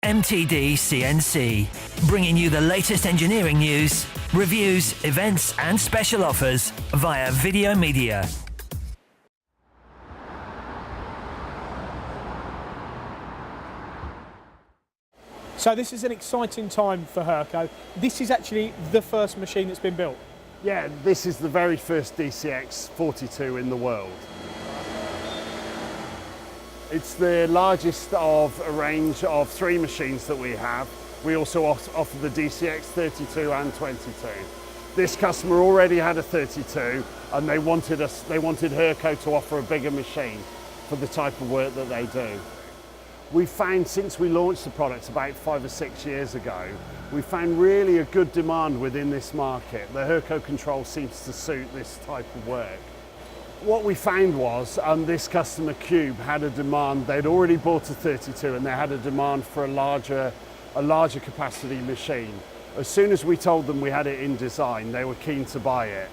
MTD CNC, bringing you the latest engineering news, reviews, events and special offers via video media. So this is an exciting time for Hurco. This is actually the first machine that's been built. Yeah, this is the very first DXC42 in the world. It's the largest of a range of 3 machines that we have. We also offer the DXC32 and 22. This customer already had a 32 and they wanted Hurco to offer a bigger machine for the type of work that they do. We found since we launched the product about 5 or 6 years ago, we found really a good demand within this market. The Hurco control seems to suit this type of work. What we found was this customer Cube had a demand. They'd already bought a 32 and they had a demand for a larger capacity machine. As soon as we told them we had it in design, they were keen to buy it.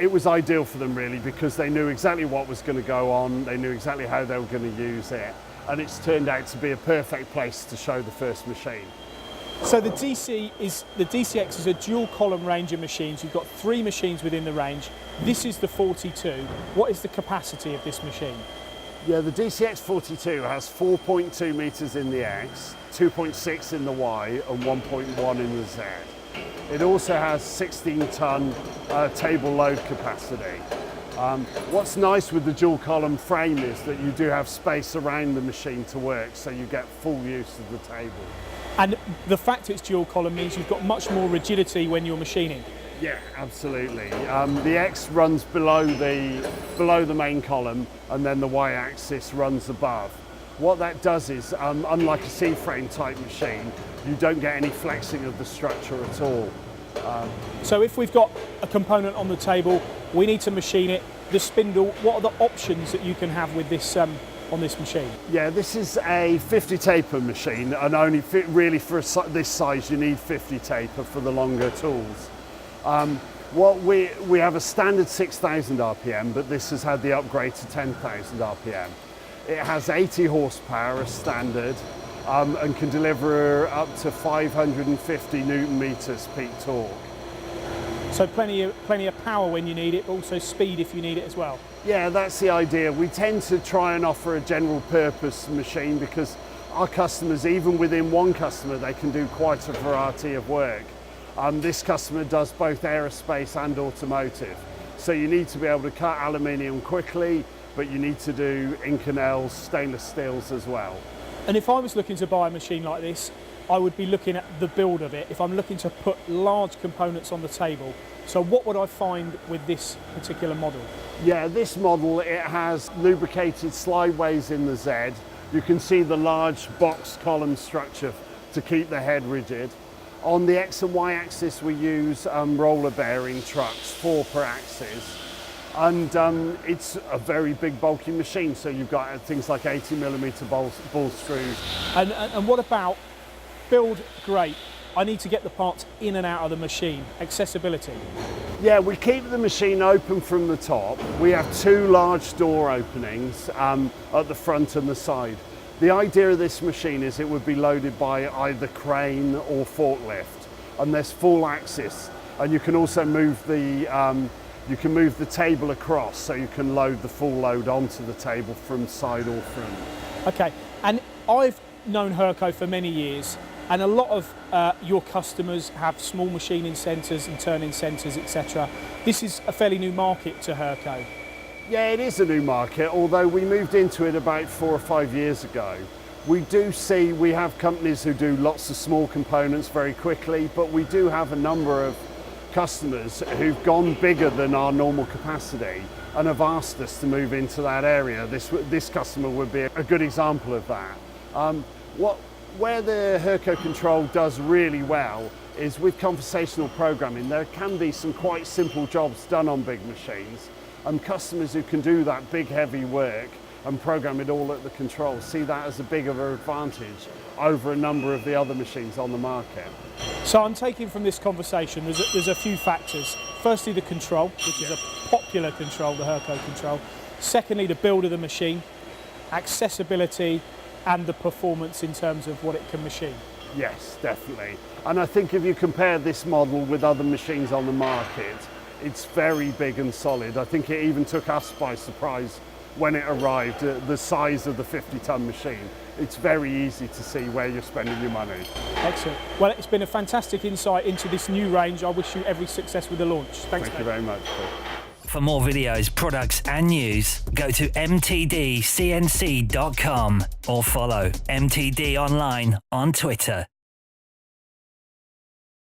It was ideal for them really because they knew exactly what was going to go on, they knew exactly how they were going to use it, and it's turned out to be a perfect place to show the first machine. So the DCX is a dual column range of machines. You've got 3 machines within the range. This is the 42. What is the capacity of this machine? Yeah, the DCX42 has 4.2 metres in the X, 2.6 in the Y and 1.1 in the Z. It also has 16-ton table load capacity. What's nice with the dual column frame is that you do have space around the machine to work, so you get full use of the table. And the fact it's dual column means you've got much more rigidity when you're machining. Yeah, absolutely. The X runs below the main column, and then the Y-axis runs above. What that does is, unlike a C-frame type machine, you don't get any flexing of the structure at all. So if we've got a component on the table, we need to machine it. The spindle, what are the options that you can have with this on this machine? Yeah, this is a 50 taper machine, and only really for this size you need 50 taper for the longer tools. We have a standard 6,000 RPM, but this has had the upgrade to 10,000 RPM. It has 80 horsepower as standard and can deliver up to 550 Newton meters peak torque. So plenty of power when you need it, but also speed if you need it as well. Yeah, that's the idea. We tend to try and offer a general purpose machine because our customers, even within one customer, they can do quite a variety of work. This customer does both aerospace and automotive. So you need to be able to cut aluminium quickly, but you need to do Inconels, stainless steels as well. And if I was looking to buy a machine like this, I would be looking at the build of it if I'm looking to put large components on the table. So what would I find with this particular model? Yeah, this model, it has lubricated slideways in the Z. You can see the large box column structure to keep the head rigid. On the X and Y axis we use roller bearing trucks, 4 per axis. And it's a very big bulky machine, so you've got things like 80mm ball screws. And what about build great? I need to get the parts in and out of the machine. Accessibility. Yeah, we keep the machine open from the top. We have 2 large door openings at the front and the side. The idea of this machine is it would be loaded by either crane or forklift, and there's full access. And you can also move the table across, so you can load the full load onto the table from side or front. Okay, and I've known Hurco for many years, and a lot of your customers have small machining centres and turning centres, etc. This is a fairly new market to Hurco. Yeah, it is a new market, although we moved into it about 4 or 5 years ago. We have companies who do lots of small components very quickly, but we do have a number of customers who've gone bigger than our normal capacity and have asked us to move into that area. This customer would be a good example of that. Where the Hurco control does really well is with conversational programming. There can be some quite simple jobs done on big machines, and customers who can do that big heavy work and program it all at the control see that as a bigger advantage over a number of the other machines on the market. So I'm taking from this conversation, there's a few factors. Firstly, the control, which is a popular control, the Hurco control. Secondly, the build of the machine, accessibility, and the performance in terms of what it can machine. Yes, definitely. And I think if you compare this model with other machines on the market, it's very big and solid. I think it even took us by surprise when it arrived, the size of the 50-ton machine. It's very easy to see where you're spending your money. Excellent. Well, it's been a fantastic insight into this new range. I wish you every success with the launch. Thanks, Thank you very much, Paul. For more videos, products and news, go to mtdcnc.com or follow MTD Online on Twitter.